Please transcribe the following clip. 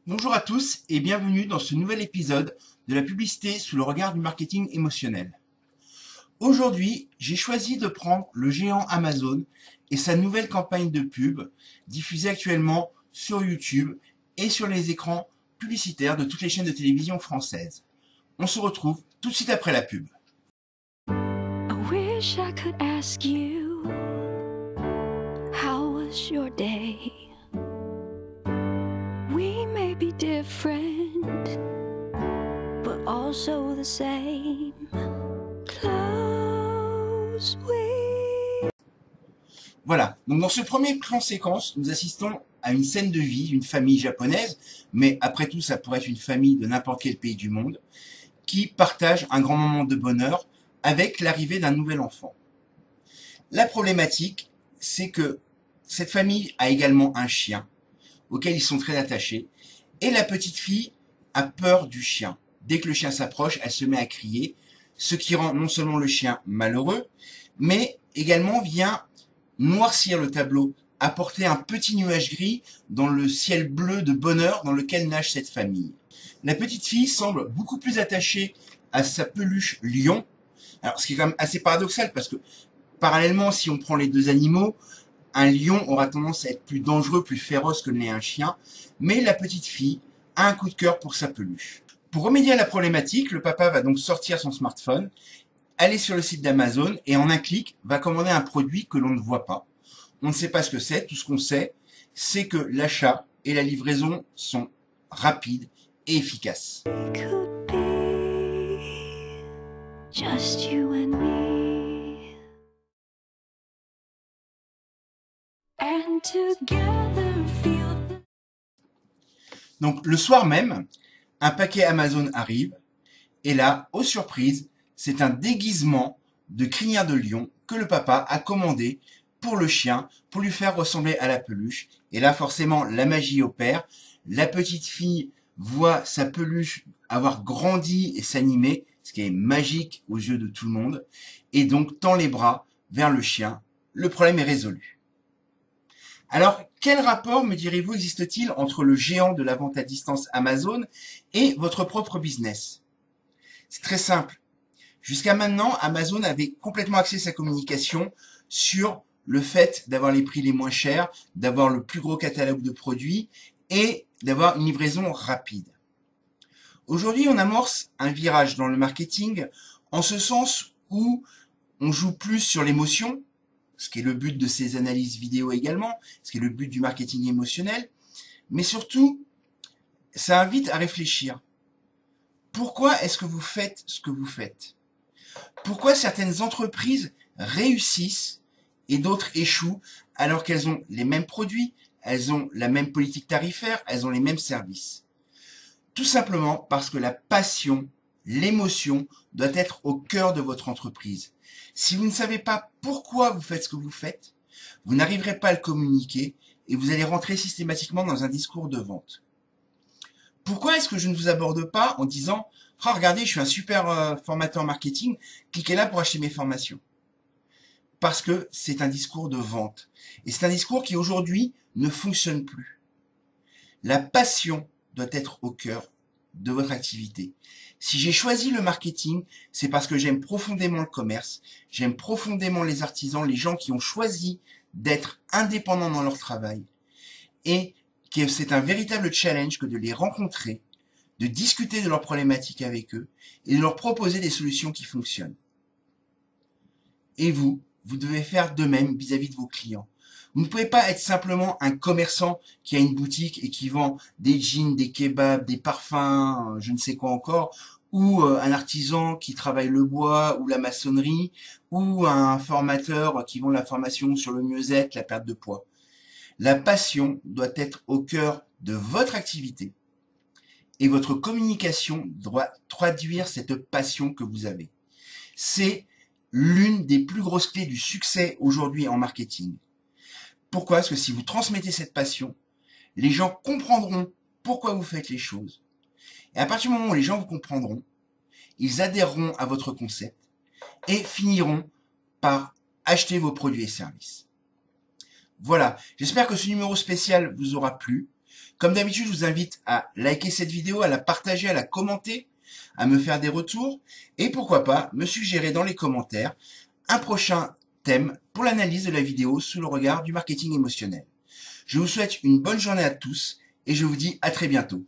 Bonjour à tous et bienvenue dans ce nouvel épisode de la publicité sous le regard du marketing émotionnel. Aujourd'hui, j'ai choisi de prendre le géant Amazon et sa nouvelle campagne de pub diffusée actuellement sur YouTube et sur les écrans publicitaires de toutes les chaînes de télévision françaises. On se retrouve tout de suite après la pub. I wish I could ask you, how was your day? We may be different, but also the same. Close we. Voilà, donc dans ce premier plan séquence, nous assistons à une scène de vie d'une famille japonaise, mais après tout ça pourrait être une famille de n'importe quel pays du monde, qui partage un grand moment de bonheur avec l'arrivée d'un nouvel enfant. La problématique, c'est que cette famille a également un chien, auquel ils sont très attachés, et la petite fille a peur du chien. Dès que le chien s'approche, elle se met à crier, ce qui rend non seulement le chien malheureux, mais également vient noircir le tableau, apporter un petit nuage gris dans le ciel bleu de bonheur dans lequel nage cette famille. La petite fille semble beaucoup plus attachée à sa peluche lion, alors ce qui est quand même assez paradoxal parce que parallèlement, si on prend les deux animaux, un lion aura tendance à être plus dangereux, plus féroce que n'est un chien, mais la petite fille a un coup de cœur pour sa peluche. Pour remédier à la problématique, le papa va donc sortir son smartphone, aller sur le site d'Amazon et en un clic va commander un produit que l'on ne voit pas. On ne sait pas ce que c'est, tout ce qu'on sait, c'est que l'achat et la livraison sont rapides et efficaces. Could be just you and me, and together feel the... Donc le soir même, un paquet Amazon arrive et là, aux surprises, c'est un déguisement de crinière de lion que le papa a commandé pour le chien, pour lui faire ressembler à la peluche. Et là, forcément, la magie opère. La petite fille voit sa peluche avoir grandi et s'animer, ce qui est magique aux yeux de tout le monde, et donc tend les bras vers le chien. Le problème est résolu. Alors, quel rapport, me direz-vous, existe-t-il entre le géant de la vente à distance Amazon et votre propre business? C'est très simple. Jusqu'à maintenant, Amazon avait complètement axé sa communication sur le fait d'avoir les prix les moins chers, d'avoir le plus gros catalogue de produits et d'avoir une livraison rapide. Aujourd'hui, on amorce un virage dans le marketing en ce sens où on joue plus sur l'émotion, ce qui est le but de ces analyses vidéo également, ce qui est le but du marketing émotionnel, mais surtout, ça invite à réfléchir. Pourquoi est-ce que vous faites ce que vous faites? Pourquoi certaines entreprises réussissent et d'autres échouent alors qu'elles ont les mêmes produits, elles ont la même politique tarifaire, elles ont les mêmes services? Tout simplement parce que la passion, l'émotion doit être au cœur de votre entreprise. Si vous ne savez pas pourquoi vous faites ce que vous faites, vous n'arriverez pas à le communiquer et vous allez rentrer systématiquement dans un discours de vente. Pourquoi est-ce que je ne vous aborde pas en disant « Ah, regardez, je suis un super formateur marketing, cliquez là pour acheter mes formations ». Parce que c'est un discours de vente. Et c'est un discours qui aujourd'hui ne fonctionne plus. La passion doit être au cœur de votre activité. Si j'ai choisi le marketing, c'est parce que j'aime profondément le commerce, j'aime profondément les artisans, les gens qui ont choisi d'être indépendants dans leur travail. Et que c'est un véritable challenge que de les rencontrer, de discuter de leurs problématiques avec eux et de leur proposer des solutions qui fonctionnent. Et vous devez faire de même vis-à-vis de vos clients. Vous ne pouvez pas être simplement un commerçant qui a une boutique et qui vend des jeans, des kebabs, des parfums, je ne sais quoi encore, ou un artisan qui travaille le bois ou la maçonnerie, ou un formateur qui vend la formation sur le mieux-être, la perte de poids. La passion doit être au cœur de votre activité et votre communication doit traduire cette passion que vous avez. C'est l'une des plus grosses clés du succès aujourd'hui en marketing. Pourquoi? Parce que si vous transmettez cette passion, les gens comprendront pourquoi vous faites les choses. Et à partir du moment où les gens vous comprendront, ils adhéreront à votre concept et finiront par acheter vos produits et services. Voilà, j'espère que ce numéro spécial vous aura plu. Comme d'habitude, je vous invite à liker cette vidéo, à la partager, à la commenter, à me faire des retours et pourquoi pas me suggérer dans les commentaires un prochain thème pour l'analyse de la vidéo sous le regard du marketing émotionnel. Je vous souhaite une bonne journée à tous et je vous dis à très bientôt.